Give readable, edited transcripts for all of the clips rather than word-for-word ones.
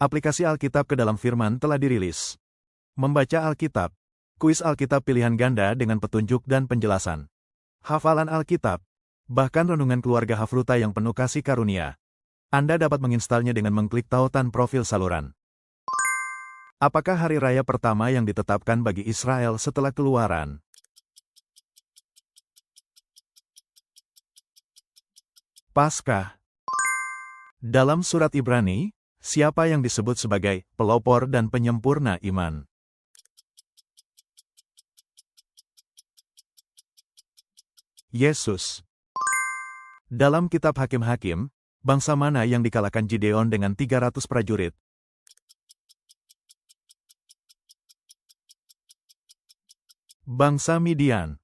Aplikasi Alkitab ke dalam Firman telah dirilis. Membaca Alkitab. Kuis Alkitab pilihan ganda dengan petunjuk dan penjelasan. Hafalan Alkitab. Bahkan renungan keluarga Hafruta yang penuh kasih karunia. Anda dapat menginstalnya dengan mengklik tautan profil saluran. Apakah hari raya pertama yang ditetapkan bagi Israel setelah Keluaran? Paskah. Dalam surat Ibrani, siapa yang disebut sebagai pelopor dan penyempurna iman? Yesus. Dalam kitab Hakim-Hakim, bangsa mana yang dikalahkan Gideon dengan 300 prajurit? Bangsa Midian.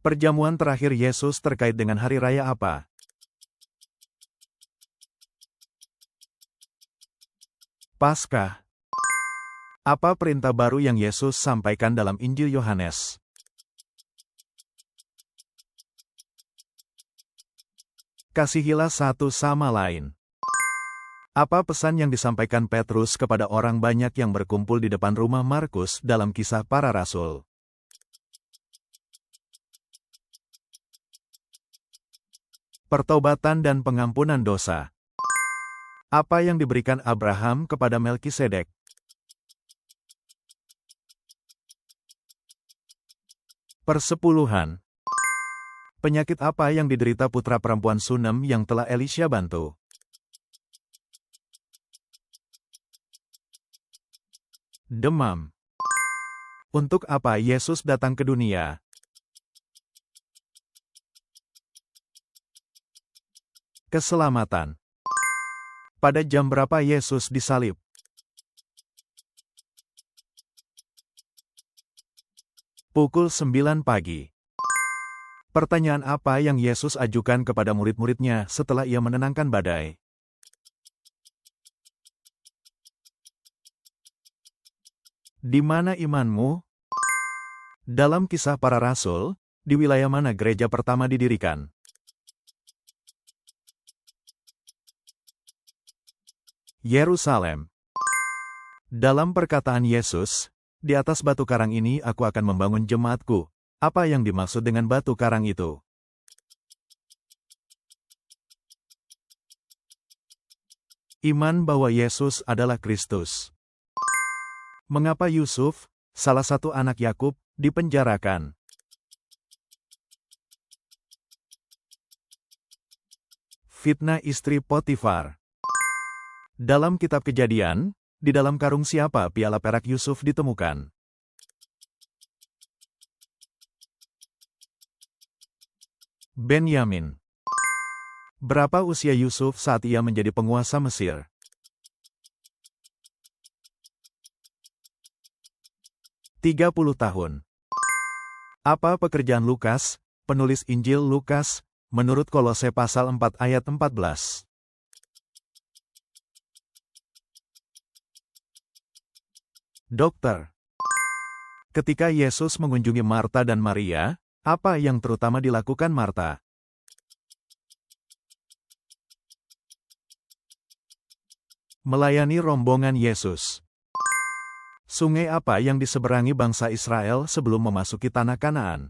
Perjamuan terakhir Yesus terkait dengan hari raya apa? Paskah. Apa perintah baru yang Yesus sampaikan dalam Injil Yohanes? Kasihilah satu sama lain. Apa pesan yang disampaikan Petrus kepada orang banyak yang berkumpul di depan rumah Markus dalam Kisah Para Rasul? Pertobatan dan pengampunan dosa. Apa yang diberikan Abraham kepada Melkisedek? Persepuluhan. Penyakit apa yang diderita putra perempuan Sunem yang telah Elisha bantu? Demam. Untuk apa Yesus datang ke dunia? Keselamatan. Pada jam berapa Yesus disalib? Pukul 9 pagi. Pertanyaan apa yang Yesus ajukan kepada murid-muridnya setelah ia menenangkan badai? Di mana imanmu? Dalam Kisah Para Rasul, di wilayah mana gereja pertama didirikan? Yerusalem. Dalam perkataan Yesus, di atas batu karang ini aku akan membangun jemaatku. Apa yang dimaksud dengan batu karang itu? Iman bahwa Yesus adalah Kristus. Mengapa Yusuf, salah satu anak Yakub, dipenjarakan? Fitnah istri Potifar. Dalam kitab Kejadian, di dalam karung siapa piala perak Yusuf ditemukan? Benyamin. Berapa usia Yusuf saat ia menjadi penguasa Mesir? 30 tahun. Apa pekerjaan Lukas, penulis Injil Lukas, menurut Kolose pasal 4 ayat 14? Dokter. Ketika Yesus mengunjungi Marta dan Maria, apa yang terutama dilakukan Marta? Melayani rombongan Yesus. Sungai apa yang diseberangi bangsa Israel sebelum memasuki tanah Kanaan?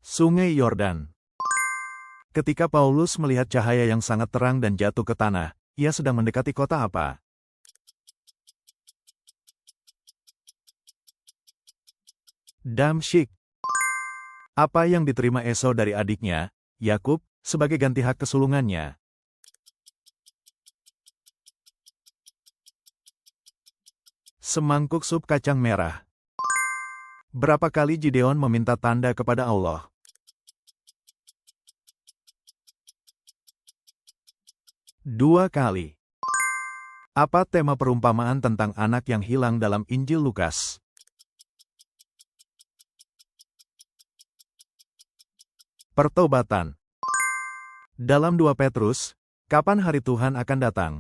Sungai Yordan. Ketika Paulus melihat cahaya yang sangat terang dan jatuh ke tanah, ia sedang mendekati kota apa? Damsyik. Apa yang diterima Esau dari adiknya, Yakub, sebagai ganti hak kesulungannya? Semangkuk sup kacang merah. Berapa kali Gideon meminta tanda kepada Allah? 2 kali. Apa tema perumpamaan tentang anak yang hilang dalam Injil Lukas? Pertobatan. Dalam 2 Petrus, kapan hari Tuhan akan datang?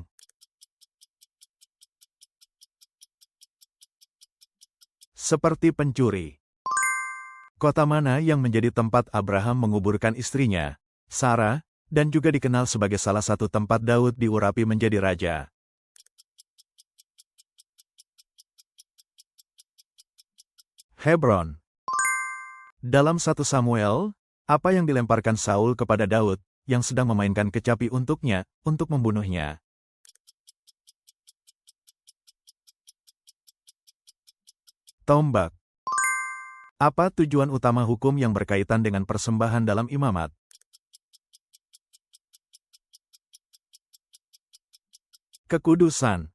Seperti pencuri. Kota mana yang menjadi tempat Abraham menguburkan istrinya, Sarah, dan juga dikenal sebagai salah satu tempat Daud diurapi menjadi raja. Hebron. Dalam 1 Samuel, apa yang dilemparkan Saul kepada Daud, yang sedang memainkan kecapi untuknya, untuk membunuhnya? Tombak. Apa tujuan utama hukum yang berkaitan dengan persembahan dalam imamat? Kekudusan.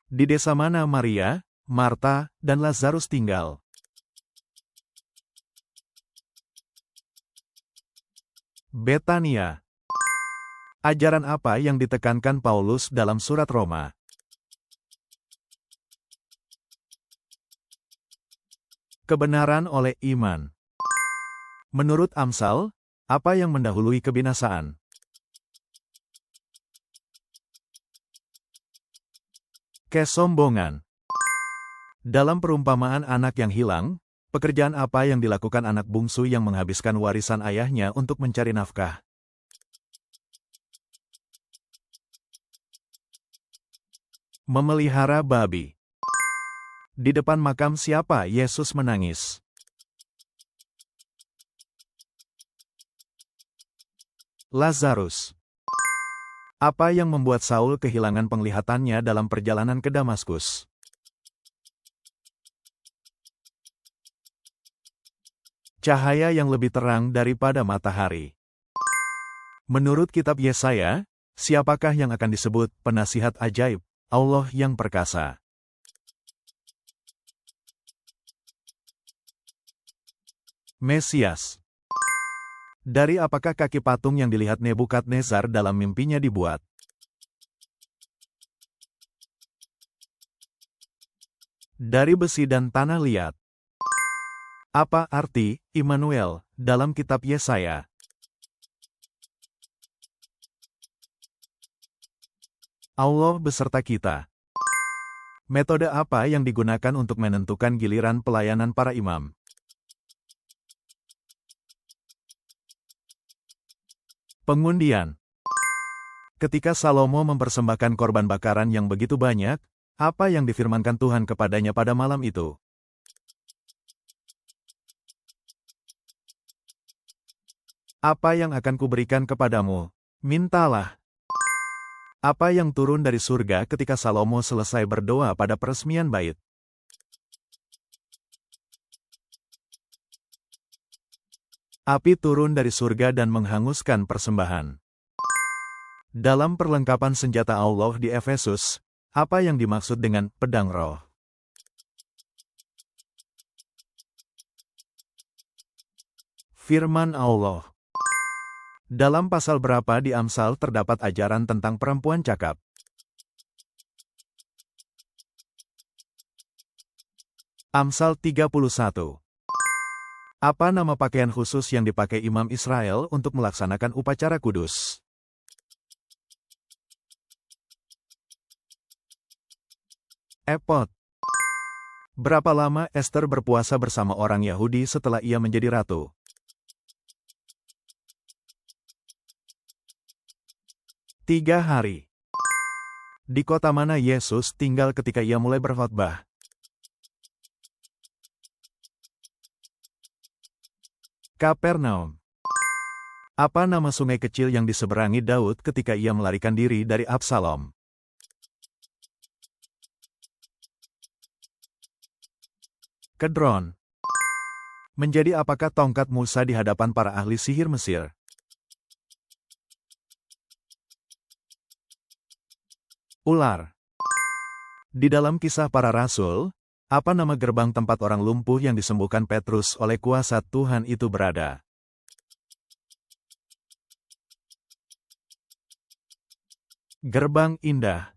Di desa mana Maria, Marta, dan Lazarus tinggal? Betania. Ajaran apa yang ditekankan Paulus dalam surat Roma? Kebenaran oleh iman. Menurut Amsal, apa yang mendahului kebinasaan? Kesombongan. Dalam perumpamaan anak yang hilang, pekerjaan apa yang dilakukan anak bungsu yang menghabiskan warisan ayahnya untuk mencari nafkah? Memelihara babi. Di depan makam siapa Yesus menangis? Lazarus. Apa yang membuat Saul kehilangan penglihatannya dalam perjalanan ke Damaskus? Cahaya yang lebih terang daripada matahari. Menurut kitab Yesaya, siapakah yang akan disebut penasihat ajaib, Allah yang perkasa? Mesias. Dari apakah kaki patung yang dilihat Nebukadnezar dalam mimpinya dibuat? Dari besi dan tanah liat. Apa arti Immanuel dalam kitab Yesaya? Allah beserta kita. Metode apa yang digunakan untuk menentukan giliran pelayanan para imam? Pengundian. Ketika Salomo mempersembahkan korban bakaran yang begitu banyak, apa yang difirmankan Tuhan kepadanya pada malam itu? Apa yang akan kuberikan kepadamu? Mintalah. Apa yang turun dari surga ketika Salomo selesai berdoa pada peresmian bait? Api turun dari surga dan menghanguskan persembahan. Dalam perlengkapan senjata Allah di Efesus, apa yang dimaksud dengan pedang roh? Firman Allah. Dalam pasal berapa di Amsal terdapat ajaran tentang perempuan cakap? Amsal 31. Apa nama pakaian khusus yang dipakai imam Israel untuk melaksanakan upacara kudus? Epod. Berapa lama Esther berpuasa bersama orang Yahudi setelah ia menjadi ratu? 3 hari. Di kota mana Yesus tinggal ketika ia mulai berkhotbah? Kapernaum. Apa nama sungai kecil yang diseberangi Daud ketika ia melarikan diri dari Absalom? Kedron. Menjadi apakah tongkat Musa di hadapan para ahli sihir Mesir? Ular. Di dalam kisah para rasul, apa nama gerbang tempat orang lumpuh yang disembuhkan Petrus oleh kuasa Tuhan itu berada? Gerbang indah.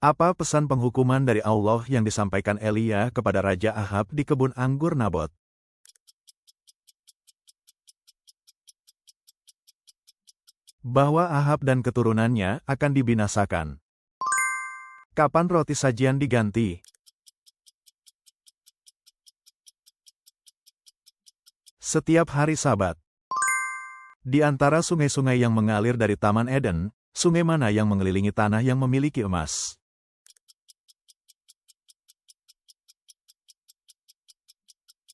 Apa pesan penghukuman dari Allah yang disampaikan Elia kepada Raja Ahab di kebun anggur Nabot? Bahwa Ahab dan keturunannya akan dibinasakan. Kapan roti sajian diganti? Setiap hari Sabat. Di antara sungai-sungai yang mengalir dari Taman Eden, sungai mana yang mengelilingi tanah yang memiliki emas?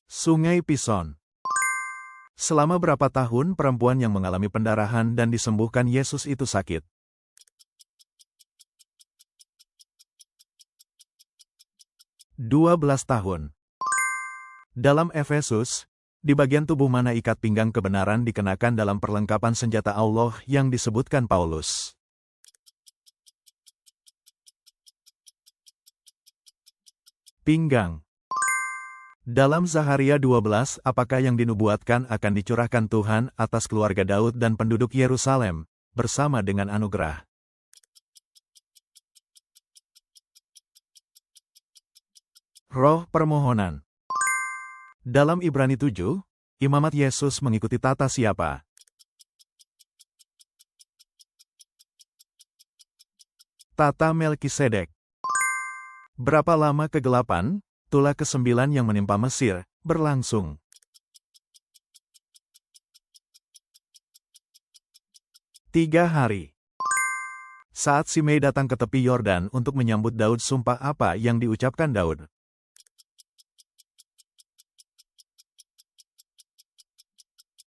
Sungai Pison. Selama berapa tahun perempuan yang mengalami pendarahan dan disembuhkan Yesus itu sakit? 12 tahun. Dalam Efesus, di bagian tubuh mana ikat pinggang kebenaran dikenakan dalam perlengkapan senjata Allah yang disebutkan Paulus? Pinggang. Dalam Zaharia 12, apakah yang dinubuatkan akan dicurahkan Tuhan atas keluarga Daud dan penduduk Yerusalem, bersama dengan anugerah? Roh permohonan. Dalam Ibrani 7, imamat Yesus mengikuti tata siapa? Tata Melkisedek. Berapa lama kegelapan, Tula ke-9 yang menimpa Mesir, berlangsung? 3 hari. Saat Simei datang ke tepi Yordan untuk menyambut Daud, sumpah apa yang diucapkan Daud?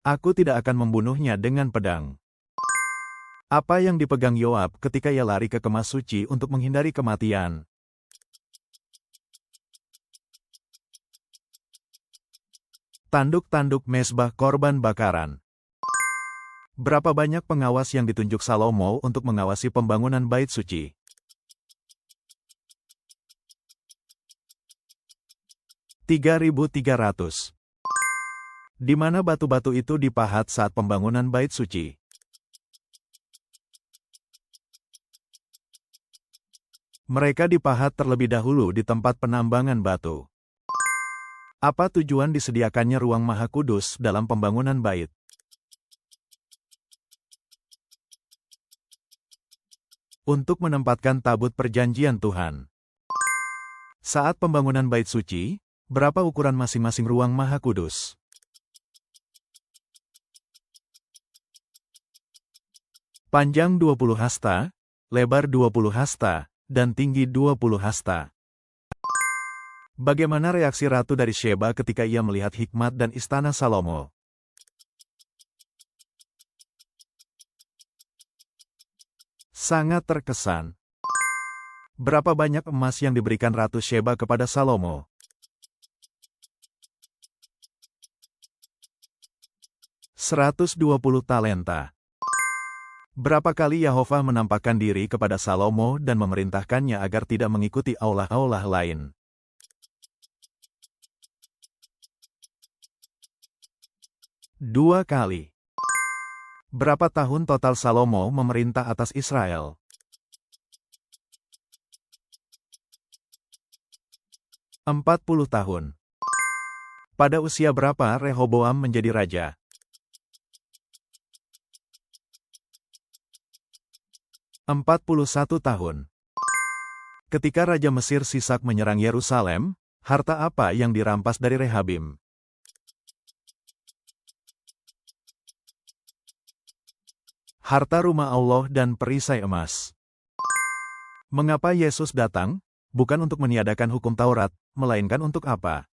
Aku tidak akan membunuhnya dengan pedang. Apa yang dipegang Yoab ketika ia lari ke kemah suci untuk menghindari kematian? Tanduk-tanduk mezbah korban bakaran. Berapa banyak pengawas yang ditunjuk Salomo untuk mengawasi pembangunan bait suci? 3.300. Di mana batu-batu itu dipahat saat pembangunan bait suci? Mereka dipahat terlebih dahulu di tempat penambangan batu. Apa tujuan disediakannya ruang Maha Kudus dalam pembangunan bait? Untuk menempatkan tabut perjanjian Tuhan. Saat pembangunan bait suci, berapa ukuran masing-masing ruang Maha Kudus? Panjang 20 hasta, lebar 20 hasta, dan tinggi 20 hasta. Bagaimana reaksi Ratu dari Sheba ketika ia melihat hikmat dan istana Salomo? Sangat terkesan. Berapa banyak emas yang diberikan Ratu Sheba kepada Salomo? 120 talenta. Berapa kali Yahova menampakkan diri kepada Salomo dan memerintahkannya agar tidak mengikuti aulah-aulah lain? 2 kali. Berapa tahun total Salomo memerintah atas Israel? 40 tahun. Pada usia berapa Rehoboam menjadi raja? 41 tahun. Ketika Raja Mesir Sisak menyerang Yerusalem, harta apa yang dirampas dari Rehabim? Harta rumah Allah dan perisai emas. Mengapa Yesus datang? Bukan untuk meniadakan hukum Taurat, melainkan untuk apa?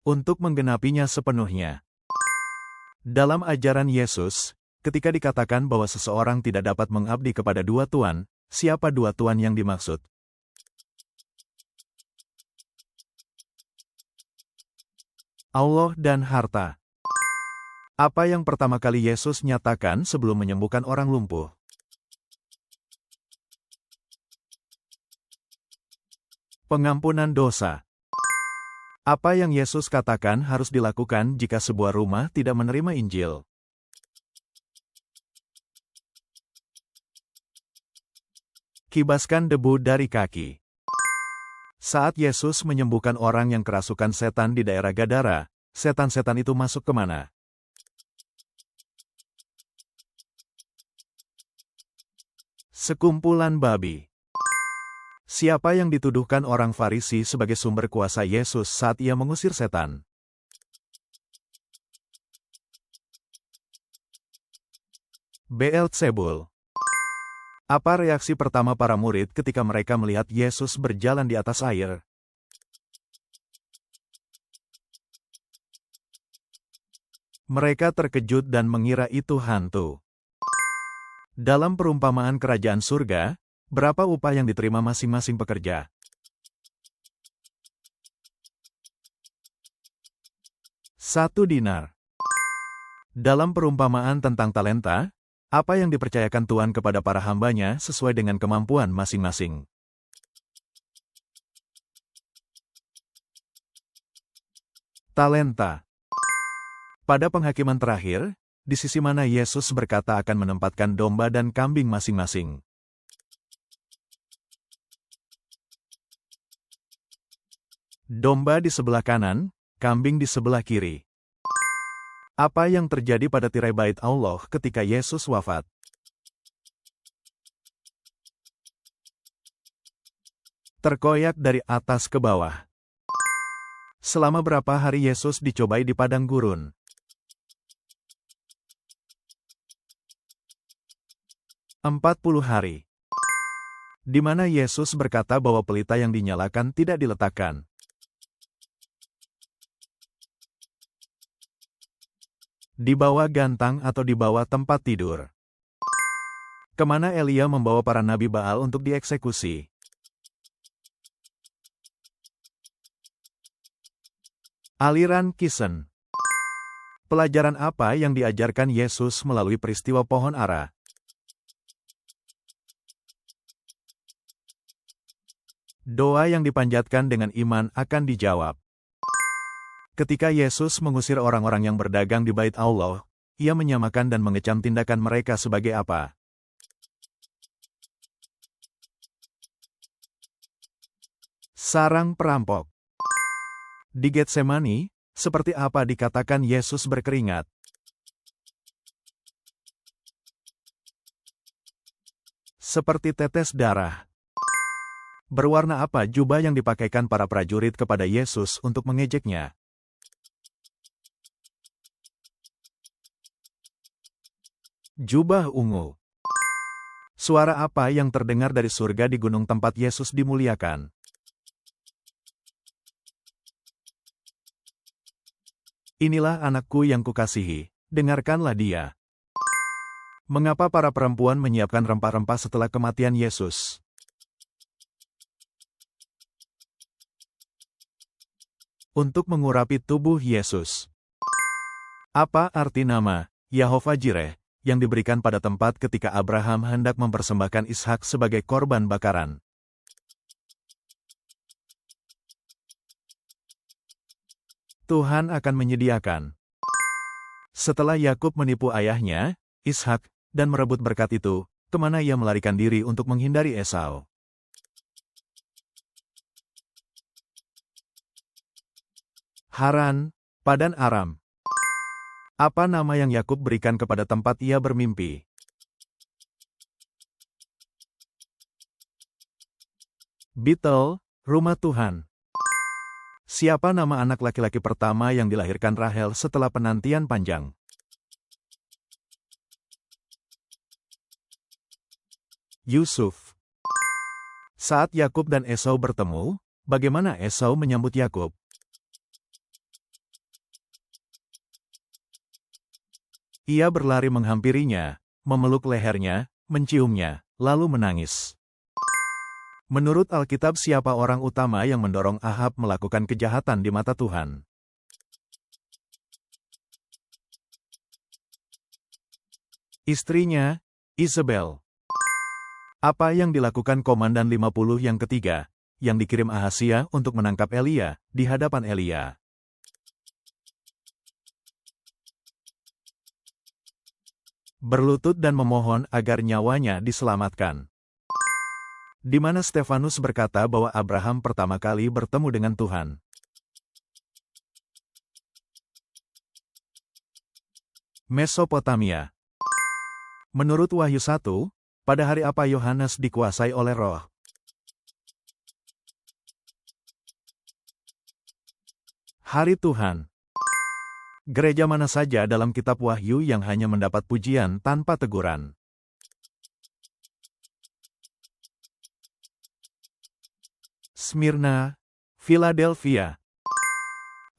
Untuk menggenapinya sepenuhnya. Dalam ajaran Yesus, ketika dikatakan bahwa seseorang tidak dapat mengabdi kepada dua tuan, siapa dua tuan yang dimaksud? Allah dan harta. Apa yang pertama kali Yesus nyatakan sebelum menyembuhkan orang lumpuh? Pengampunan dosa. Apa yang Yesus katakan harus dilakukan jika sebuah rumah tidak menerima Injil? Kibaskan debu dari kaki. Saat Yesus menyembuhkan orang yang kerasukan setan di daerah Gadara, setan-setan itu masuk ke mana? Sekumpulan babi. Siapa yang dituduhkan orang Farisi sebagai sumber kuasa Yesus saat ia mengusir setan? Beelzebul. Apa reaksi pertama para murid ketika mereka melihat Yesus berjalan di atas air? Mereka terkejut dan mengira itu hantu. Dalam perumpamaan kerajaan surga, berapa upah yang diterima masing-masing pekerja? 1 dinar. Dalam perumpamaan tentang talenta, apa yang dipercayakan Tuhan kepada para hambanya sesuai dengan kemampuan masing-masing? Talenta. Pada penghakiman terakhir, di sisi mana Yesus berkata akan menempatkan domba dan kambing masing-masing? Domba di sebelah kanan, kambing di sebelah kiri. Apa yang terjadi pada tirai bait Allah ketika Yesus wafat? Terkoyak dari atas ke bawah. Selama berapa hari Yesus dicobai di padang gurun? 40 hari. Di mana Yesus berkata bahwa pelita yang dinyalakan tidak diletakkan? Di bawah gantang atau di bawah tempat tidur? Kemana Elia membawa para nabi Baal untuk dieksekusi? Aliran Kison. Pelajaran apa yang diajarkan Yesus melalui peristiwa pohon ara? Doa yang dipanjatkan dengan iman akan dijawab. Ketika Yesus mengusir orang-orang yang berdagang di bait Allah, ia menyamakan dan mengecam tindakan mereka sebagai apa? Sarang perampok. Di Getsemani, seperti apa dikatakan Yesus berkeringat? Seperti tetes darah. Berwarna apa jubah yang dipakaikan para prajurit kepada Yesus untuk mengejeknya? Jubah ungu. Suara apa yang terdengar dari surga di gunung tempat Yesus dimuliakan? Inilah anakku yang kukasihi, dengarkanlah dia. Mengapa para perempuan menyiapkan rempah-rempah setelah kematian Yesus? Untuk mengurapi tubuh Yesus. Apa arti nama Yehovah Jireh yang diberikan pada tempat ketika Abraham hendak mempersembahkan Ishak sebagai korban bakaran? Tuhan akan menyediakan. Setelah Yakub menipu ayahnya, Ishak, dan merebut berkat itu, kemana ia melarikan diri untuk menghindari Esau? Haran, Padan Aram. Apa nama yang Yakub berikan kepada tempat ia bermimpi? Betel, rumah Tuhan. Siapa nama anak laki-laki pertama yang dilahirkan Rahel setelah penantian panjang? Yusuf. Saat Yakub dan Esau bertemu, bagaimana Esau menyambut Yakub? Ia berlari menghampirinya, memeluk lehernya, menciumnya, lalu menangis. Menurut Alkitab, siapa orang utama yang mendorong Ahab melakukan kejahatan di mata Tuhan? Istrinya, Isabel. Apa yang dilakukan Komandan 50 yang ketiga, yang dikirim Ahasia untuk menangkap Elia, di hadapan Elia? Berlutut dan memohon agar nyawanya diselamatkan. Di mana Stefanus berkata bahwa Abraham pertama kali bertemu dengan Tuhan? Mesopotamia. Menurut Wahyu 1, pada hari apa Yohanes dikuasai oleh Roh? Hari Tuhan. Gereja mana saja dalam kitab Wahyu yang hanya mendapat pujian tanpa teguran? Smyrna, Philadelphia.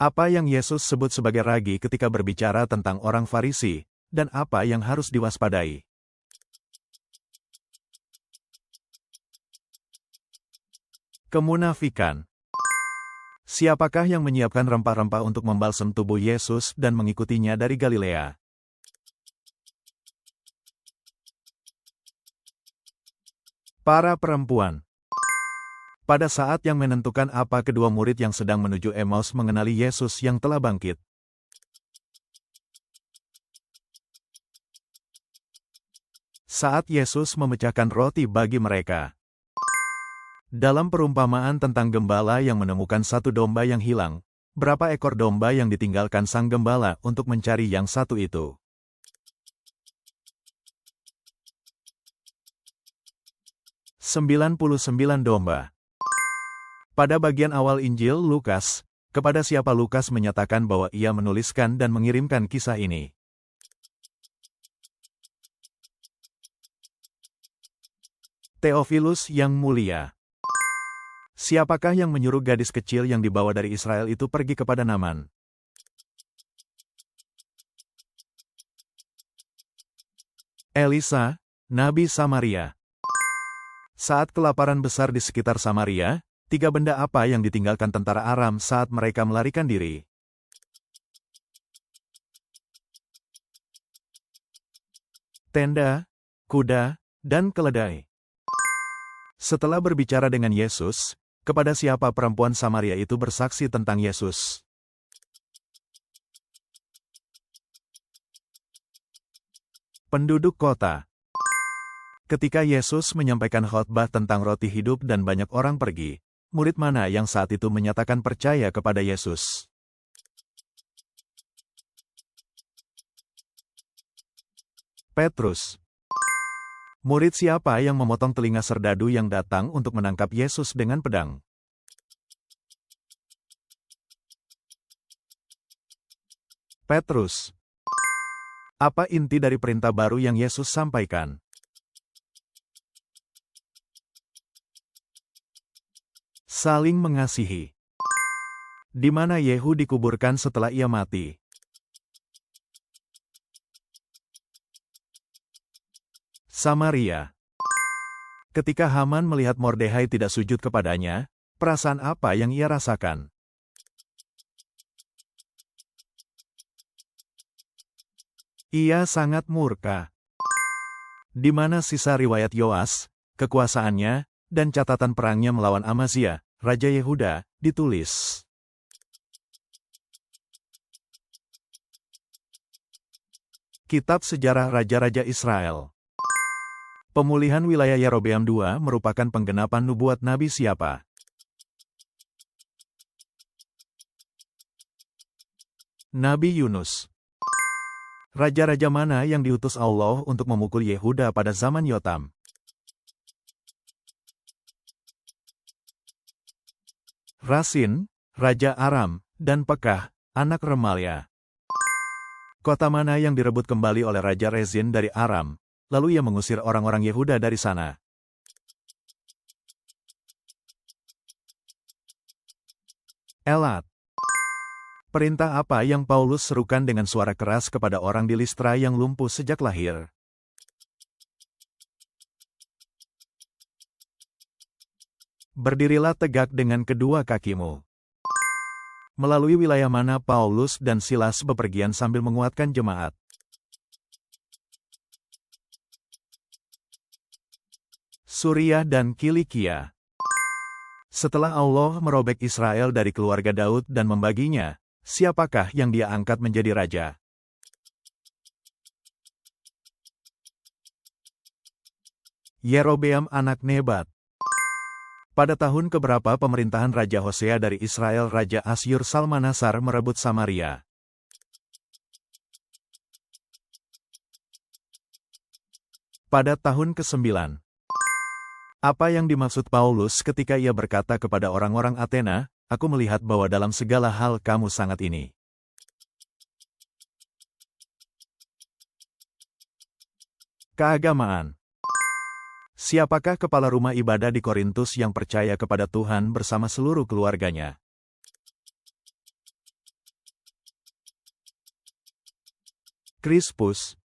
Apa yang Yesus sebut sebagai ragi ketika berbicara tentang orang Farisi, dan apa yang harus diwaspadai? Kemunafikan. Siapakah yang menyiapkan rempah-rempah untuk membalsem tubuh Yesus dan mengikutinya dari Galilea? Para perempuan. Pada saat yang menentukan apa kedua murid yang sedang menuju Emmaus mengenali Yesus yang telah bangkit. Saat Yesus memecahkan roti bagi mereka. Dalam perumpamaan tentang gembala yang menemukan satu domba yang hilang, berapa ekor domba yang ditinggalkan sang gembala untuk mencari yang satu itu? 99 domba. Pada bagian awal Injil Lukas, kepada siapa Lukas menyatakan bahwa ia menuliskan dan mengirimkan kisah ini? Theophilus yang mulia. Siapakah yang menyuruh gadis kecil yang dibawa dari Israel itu pergi kepada Naaman? Elisa, Nabi Samaria. Saat kelaparan besar di sekitar Samaria, 3 benda apa yang ditinggalkan tentara Aram saat mereka melarikan diri? Tenda, kuda, dan keledai. Setelah berbicara dengan Yesus, kepada siapa perempuan Samaria itu bersaksi tentang Yesus? Penduduk kota. Ketika Yesus menyampaikan khotbah tentang roti hidup dan banyak orang pergi, murid mana yang saat itu menyatakan percaya kepada Yesus? Petrus. Murid siapa yang memotong telinga serdadu yang datang untuk menangkap Yesus dengan pedang? Petrus. Apa inti dari perintah baru yang Yesus sampaikan? Saling mengasihi. Di mana Yehu dikuburkan setelah ia mati? Samaria. Ketika Haman melihat Mordehai tidak sujud kepadanya, perasaan apa yang ia rasakan? Ia sangat murka. Di mana sisa riwayat Yoas, kekuasaannya, dan catatan perangnya melawan Amazia, Raja Yehuda, ditulis? Kitab Sejarah Raja-Raja Israel. Pemulihan wilayah Yerobeam II merupakan penggenapan nubuat Nabi siapa? Nabi Yunus. Raja-raja mana yang diutus Allah untuk memukul Yehuda pada zaman Yotam? Rasin, Raja Aram, dan Pekah, anak Remalia. Kota mana yang direbut kembali oleh Raja Rezin dari Aram, lalu ia mengusir orang-orang Yehuda dari sana? Elat. Perintah apa yang Paulus serukan dengan suara keras kepada orang di Listra yang lumpuh sejak lahir? Berdirilah tegak dengan kedua kakimu. Melalui wilayah mana Paulus dan Silas bepergian sambil menguatkan jemaat? Suriah dan Kilikia. Setelah Allah merobek Israel dari keluarga Daud dan membaginya, siapakah yang dia angkat menjadi raja? Yerobeam anak Nebat. Pada tahun keberapa pemerintahan Raja Hosea dari Israel Raja Asyur Salmanasar merebut Samaria? Pada tahun ke-9. Apa yang dimaksud Paulus ketika ia berkata kepada orang-orang Athena, "Aku melihat bahwa dalam segala hal kamu sangat ini." Keagamaan. Siapakah kepala rumah ibadah di Korintus yang percaya kepada Tuhan bersama seluruh keluarganya? Krispus.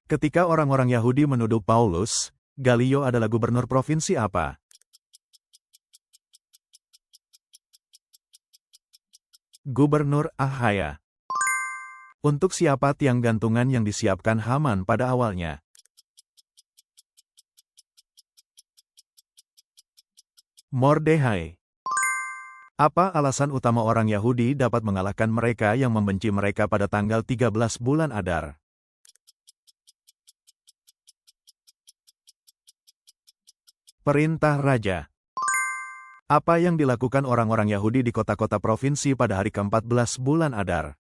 Ketika orang-orang Yahudi menuduh Paulus, Galio adalah gubernur provinsi apa? Gubernur Akhaya. Untuk siapa tiang gantungan yang disiapkan Haman pada awalnya? Mordehai. Apa alasan utama orang Yahudi dapat mengalahkan mereka yang membenci mereka pada tanggal 13 bulan Adar? Perintah Raja. Apa yang dilakukan orang-orang Yahudi di kota-kota provinsi pada hari ke-14 bulan Adar?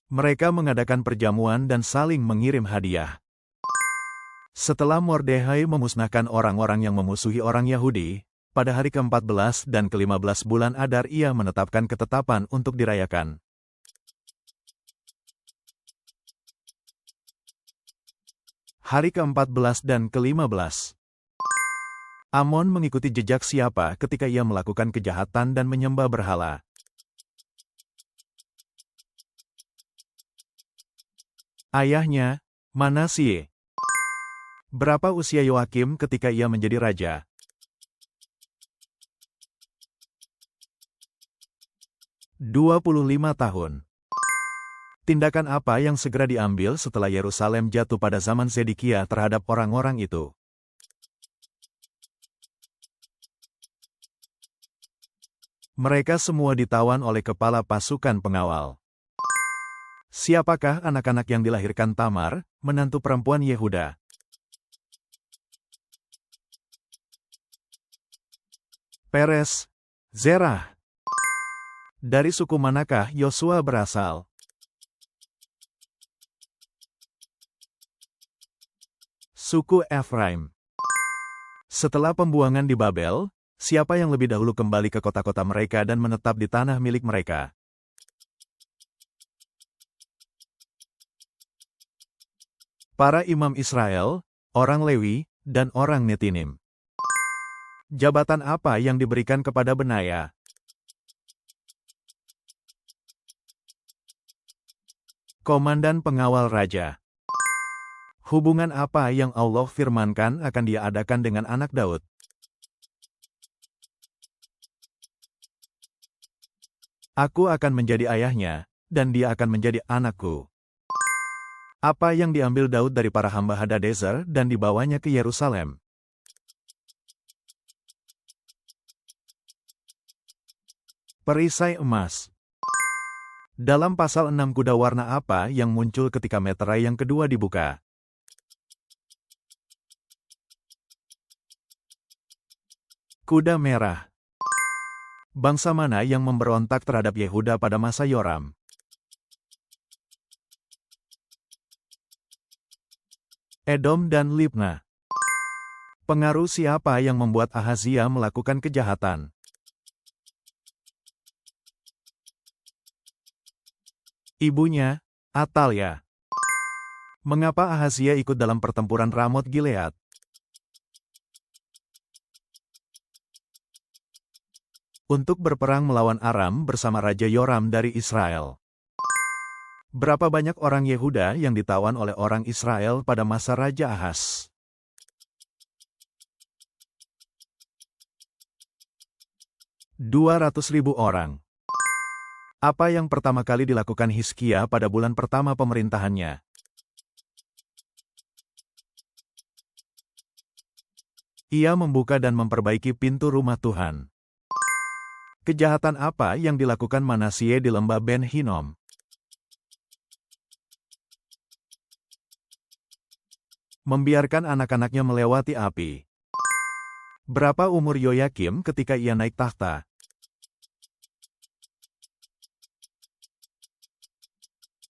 Mereka mengadakan perjamuan dan saling mengirim hadiah. Setelah Mordehai memusnahkan orang-orang yang memusuhi orang Yahudi, pada hari ke-14 dan ke-15 bulan Adar ia menetapkan ketetapan untuk dirayakan. Hari ke-14 dan ke-15. Amon mengikuti jejak siapa ketika ia melakukan kejahatan dan menyembah berhala? Ayahnya, Manasye. Berapa usia Yoakim ketika ia menjadi raja? "25 tahun. Tindakan apa yang segera diambil setelah Yerusalem jatuh pada zaman Zedekia terhadap orang-orang itu? Mereka semua ditawan oleh kepala pasukan pengawal. Siapakah anak-anak yang dilahirkan Tamar, menantu perempuan Yehuda? Peres, Zerah. Dari suku manakah Yosua berasal? Suku Efraim. Setelah pembuangan di Babel, siapa yang lebih dahulu kembali ke kota-kota mereka dan menetap di tanah milik mereka? Para imam Israel, orang Lewi, dan orang Netinim. Jabatan apa yang diberikan kepada Benaya? Komandan pengawal raja. Hubungan apa yang Allah firmankan akan Dia adakan dengan anak Daud? Aku akan menjadi ayahnya, dan dia akan menjadi anakku. Apa yang diambil Daud dari para hamba Hadadezer dan dibawanya ke Yerusalem? Perisai emas. Dalam pasal 6 kuda warna apa yang muncul ketika meterai yang kedua dibuka? Kuda merah. Bangsa mana yang memberontak terhadap Yehuda pada masa Yoram? Edom dan Libna. Pengaruh siapa yang membuat Ahazia melakukan kejahatan? Ibunya, Atalia. Mengapa Ahazia ikut dalam pertempuran Ramot Gilead? Untuk berperang melawan Aram bersama Raja Yoram dari Israel. Berapa banyak orang Yehuda yang ditawan oleh orang Israel pada masa Raja Ahaz? 200.000 orang. Apa yang pertama kali dilakukan Hizkia pada bulan pertama pemerintahannya? Ia membuka dan memperbaiki pintu rumah Tuhan. Kejahatan apa yang dilakukan Manasye di lembah Ben Hinnom? Membiarkan anak-anaknya melewati api. Berapa umur Yoyakim ketika ia naik tahta?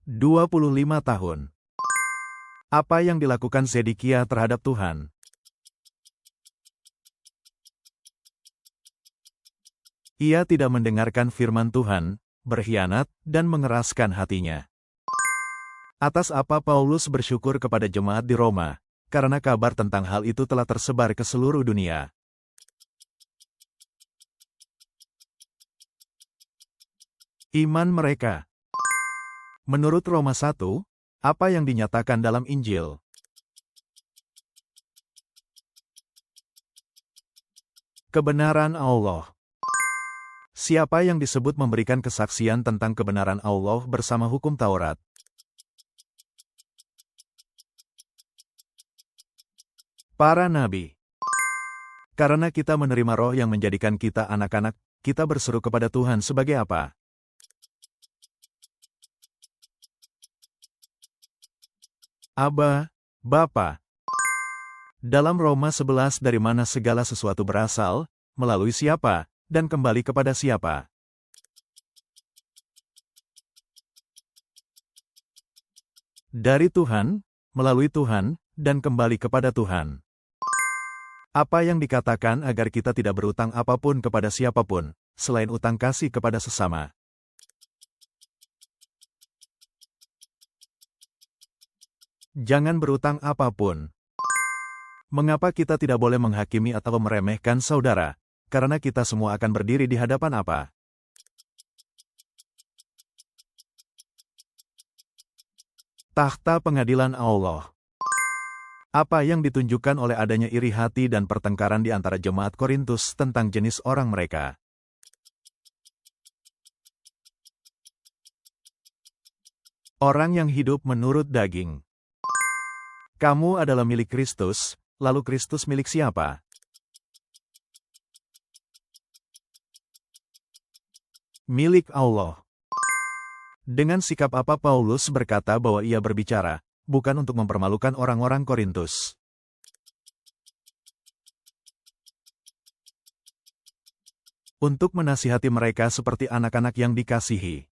25 tahun. Apa yang dilakukan Zedekia terhadap Tuhan? Ia tidak mendengarkan firman Tuhan, berkhianat, dan mengeraskan hatinya. Atas apa Paulus bersyukur kepada jemaat di Roma, karena kabar tentang hal itu telah tersebar ke seluruh dunia. Iman mereka. Menurut Roma 1, apa yang dinyatakan dalam Injil? Kebenaran Allah. Siapa yang disebut memberikan kesaksian tentang kebenaran Allah bersama hukum Taurat? Para nabi. Karena kita menerima Roh yang menjadikan kita anak-anak, kita berseru kepada Tuhan sebagai apa? Aba, Bapa. Dalam Roma 11 dari mana segala sesuatu berasal, melalui siapa, dan kembali kepada siapa? Dari Tuhan, melalui Tuhan, dan kembali kepada Tuhan. Apa yang dikatakan agar kita tidak berutang apapun kepada siapapun, selain utang kasih kepada sesama? Jangan berutang apapun. Mengapa kita tidak boleh menghakimi atau meremehkan saudara? Karena kita semua akan berdiri di hadapan apa? Takhta pengadilan Allah. Apa yang ditunjukkan oleh adanya iri hati dan pertengkaran di antara jemaat Korintus tentang jenis orang mereka? Orang yang hidup menurut daging. Kamu adalah milik Kristus, lalu Kristus milik siapa? Milik Allah. Dengan sikap apa Paulus berkata bahwa ia berbicara, bukan untuk mempermalukan orang-orang Korintus? Untuk menasihati mereka seperti anak-anak yang dikasihi.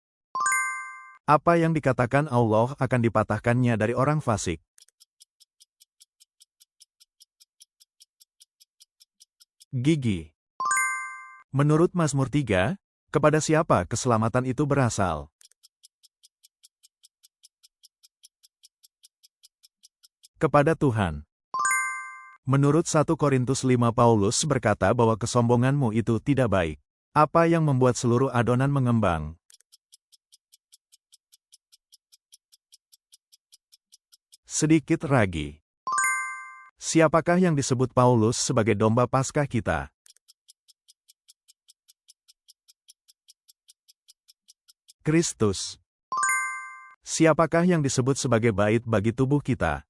Apa yang dikatakan Allah akan dipatahkannya dari orang fasik? Gigi. Menurut Mazmur 3, kepada siapa keselamatan itu berasal? Kepada Tuhan. Menurut 1 Korintus 5 Paulus berkata bahwa kesombonganmu itu tidak baik. Apa yang membuat seluruh adonan mengembang? Sedikit ragi. Siapakah yang disebut Paulus sebagai domba Paskah kita? Kristus. Siapakah yang disebut sebagai bait bagi tubuh kita?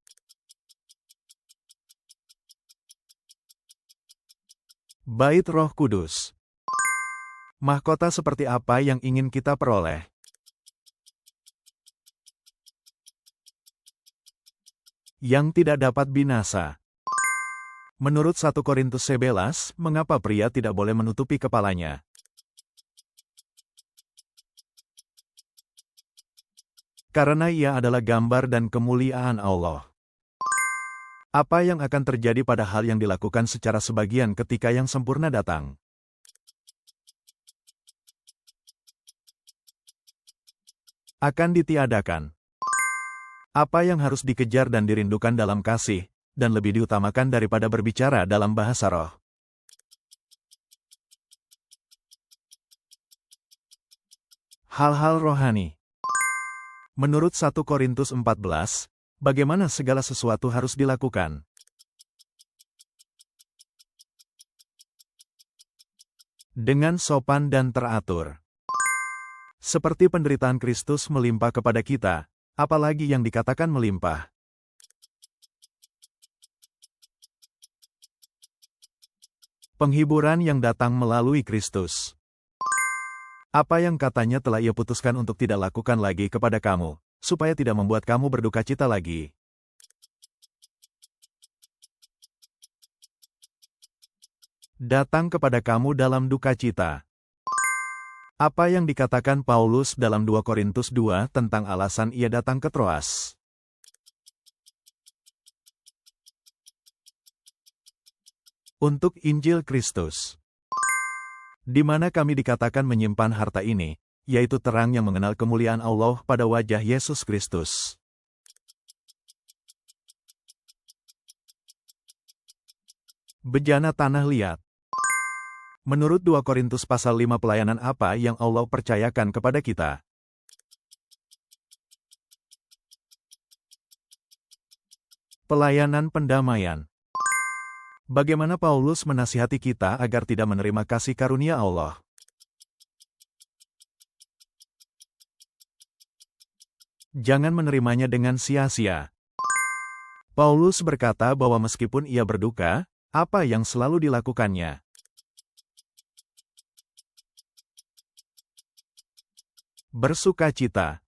Bait Roh Kudus. Mahkota seperti apa yang ingin kita peroleh? Yang tidak dapat binasa. Menurut 1 Korintus 11, mengapa pria tidak boleh menutupi kepalanya? Karena ia adalah gambar dan kemuliaan Allah. Apa yang akan terjadi pada hal yang dilakukan secara sebagian ketika yang sempurna datang? Akan ditiadakan. Apa yang harus dikejar dan dirindukan dalam kasih, dan lebih diutamakan daripada berbicara dalam bahasa roh? Hal-hal rohani. Menurut 1 Korintus 14, bagaimana segala sesuatu harus dilakukan? Dengan sopan dan teratur. Seperti penderitaan Kristus melimpah kepada kita, apalagi yang dikatakan melimpah. Penghiburan yang datang melalui Kristus. Apa yang katanya telah ia putuskan untuk tidak lakukan lagi kepada kamu, supaya tidak membuat kamu berduka cita lagi. Datang kepada kamu dalam duka cita. Apa yang dikatakan Paulus dalam 2 Korintus 2 tentang alasan ia datang ke Troas? Untuk Injil Kristus. Di mana kami dikatakan menyimpan harta ini, yaitu terang yang mengenal kemuliaan Allah pada wajah Yesus Kristus. Bejana tanah liat. Menurut 2 Korintus pasal 5, pelayanan apa yang Allah percayakan kepada kita? Pelayanan pendamaian. Bagaimana Paulus menasihati kita agar tidak menerima kasih karunia Allah? Jangan menerimanya dengan sia-sia. Paulus berkata bahwa meskipun ia berduka, apa yang selalu dilakukannya? Bersukacita.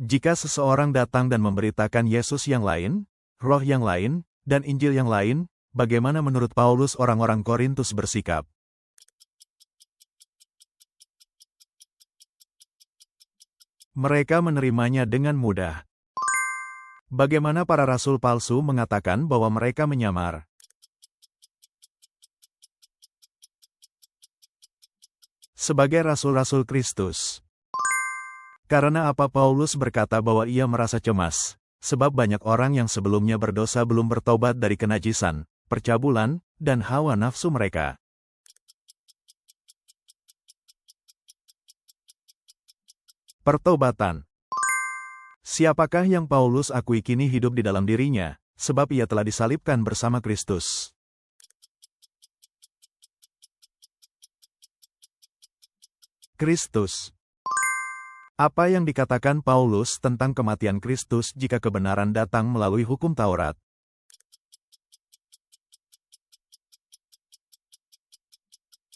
Jika seseorang datang dan memberitakan Yesus yang lain, roh yang lain, dan Injil yang lain, bagaimana menurut Paulus orang-orang Korintus bersikap? Mereka menerimanya dengan mudah. Bagaimana para rasul palsu mengatakan bahwa mereka menyamar? Sebagai rasul-rasul Kristus. Karena apa Paulus berkata bahwa ia merasa cemas? Sebab banyak orang yang sebelumnya berdosa belum bertobat dari kenajisan, percabulan, dan hawa nafsu mereka. Pertobatan. Siapakah yang Paulus akui kini hidup di dalam dirinya, sebab ia telah disalibkan bersama Kristus? Kristus. Apa yang dikatakan Paulus tentang kematian Kristus jika kebenaran datang melalui hukum Taurat?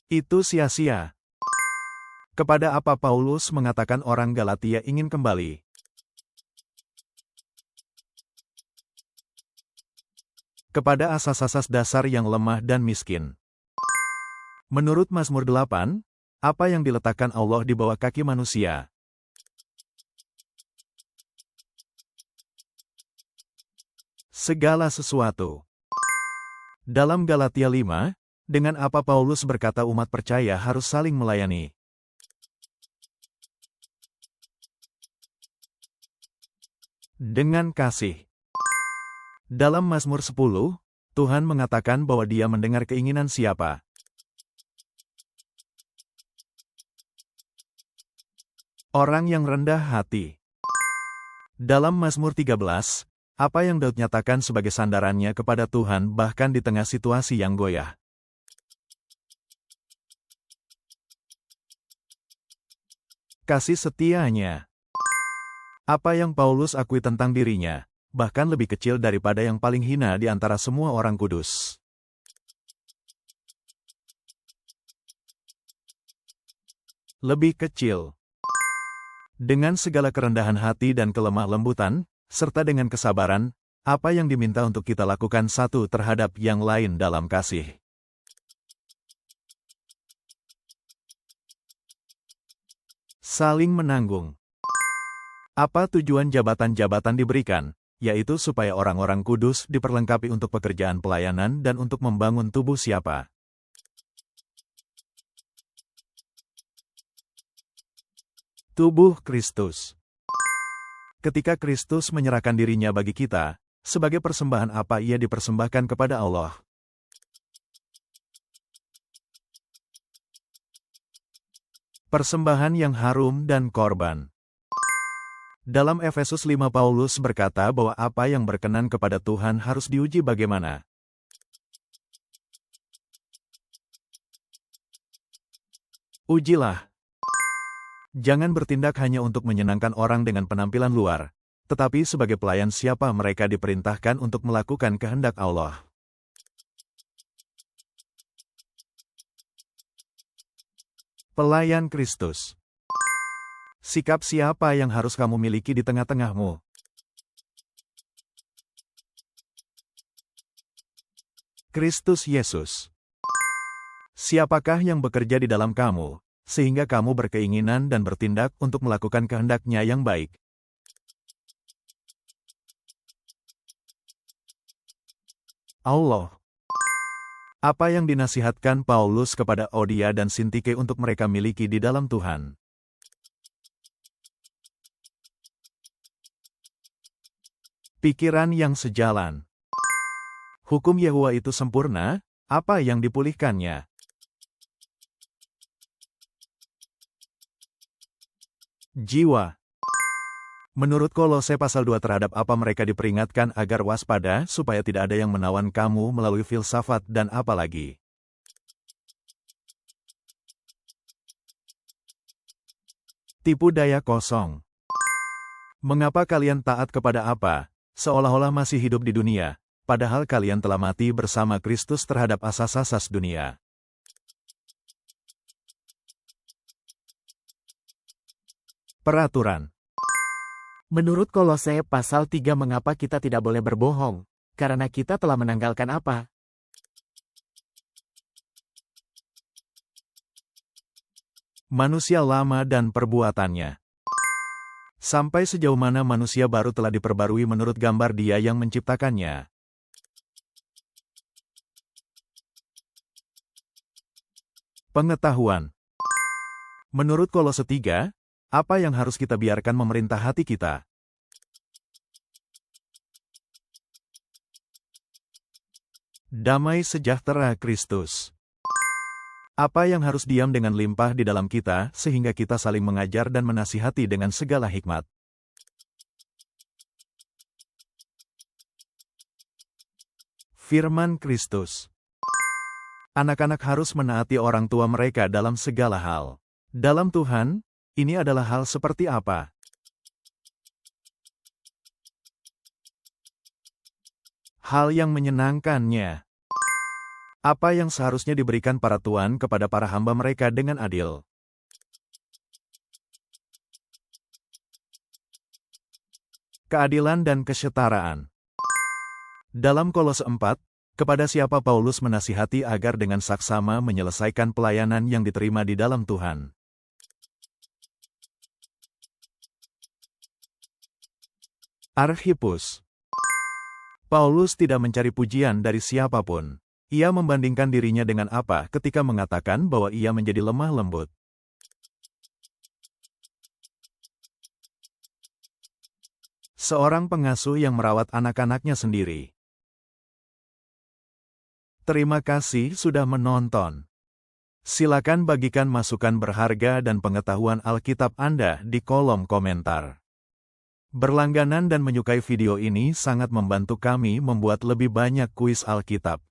Itu sia-sia. Kepada apa Paulus mengatakan orang Galatia ingin kembali? Kepada asas-asas dasar yang lemah dan miskin. Menurut Mazmur 8, apa yang diletakkan Allah di bawah kaki manusia? Segala sesuatu. Dalam Galatia 5, dengan apa Paulus berkata umat percaya harus saling melayani? Dengan kasih. Dalam Mazmur 10, Tuhan mengatakan bahwa Dia mendengar keinginan siapa? Orang yang rendah hati. Dalam Mazmur 13, apa yang Daud nyatakan sebagai sandarannya kepada Tuhan bahkan di tengah situasi yang goyah? Kasih setianya. Apa yang Paulus akui tentang dirinya, bahkan lebih kecil daripada yang paling hina di antara semua orang kudus? Lebih kecil. Dengan segala kerendahan hati dan kelemah lembutan, serta dengan kesabaran, apa yang diminta untuk kita lakukan satu terhadap yang lain dalam kasih? Saling menanggung. Apa tujuan jabatan-jabatan diberikan? Yaitu supaya orang-orang kudus diperlengkapi untuk pekerjaan pelayanan dan untuk membangun tubuh siapa? Tubuh Kristus. Ketika Kristus menyerahkan dirinya bagi kita, sebagai persembahan apa ia dipersembahkan kepada Allah? Persembahan yang harum dan korban. Dalam Efesus 5 Paulus berkata bahwa apa yang berkenan kepada Tuhan harus diuji bagaimana? Ujilah. Jangan bertindak hanya untuk menyenangkan orang dengan penampilan luar, tetapi sebagai pelayan siapa mereka diperintahkan untuk melakukan kehendak Allah. Pelayan Kristus. Sikap siapa yang harus kamu miliki di tengah-tengahmu? Kristus Yesus. Siapakah yang bekerja di dalam kamu, sehingga kamu berkeinginan dan bertindak untuk melakukan kehendak-Nya yang baik? Allah. Apa yang dinasihatkan Paulus kepada Odia dan Sintike untuk mereka miliki di dalam Tuhan? Pikiran yang sejalan. Hukum Yehuwa itu sempurna, apa yang dipulihkannya? Jiwa. Menurut Kolose pasal 2 terhadap apa mereka diperingatkan agar waspada supaya tidak ada yang menawan kamu melalui filsafat dan apa lagi. Tipu daya kosong. Mengapa kalian taat kepada apa, seolah-olah masih hidup di dunia, padahal kalian telah mati bersama Kristus terhadap asas-asas dunia? Peraturan. Menurut Kolose pasal 3 mengapa kita tidak boleh berbohong? Karena kita telah menanggalkan apa? Manusia lama dan perbuatannya. Sampai sejauh mana manusia baru telah diperbarui menurut gambar Dia yang menciptakannya? Pengetahuan. Menurut Kolose 3, apa yang harus kita biarkan memerintah hati kita? Damai sejahtera Kristus. Apa yang harus diam dengan limpah di dalam kita sehingga kita saling mengajar dan menasihati dengan segala hikmat? Firman Kristus. Anak-anak harus menaati orang tua mereka dalam segala hal. Dalam Tuhan, ini adalah hal seperti apa? Hal yang menyenangkannya. Apa yang seharusnya diberikan para tuan kepada para hamba mereka dengan adil? Keadilan dan kesetaraan. Dalam Kolose 4, kepada siapa Paulus menasihati agar dengan saksama menyelesaikan pelayanan yang diterima di dalam Tuhan. Archippus. Paulus tidak mencari pujian dari siapapun. Ia membandingkan dirinya dengan apa ketika mengatakan bahwa ia menjadi lemah lembut. Seorang pengasuh yang merawat anak-anaknya sendiri. Terima kasih sudah menonton. Silakan bagikan masukan berharga dan pengetahuan Alkitab Anda di kolom komentar. Berlangganan dan menyukai video ini sangat membantu kami membuat lebih banyak kuis Alkitab.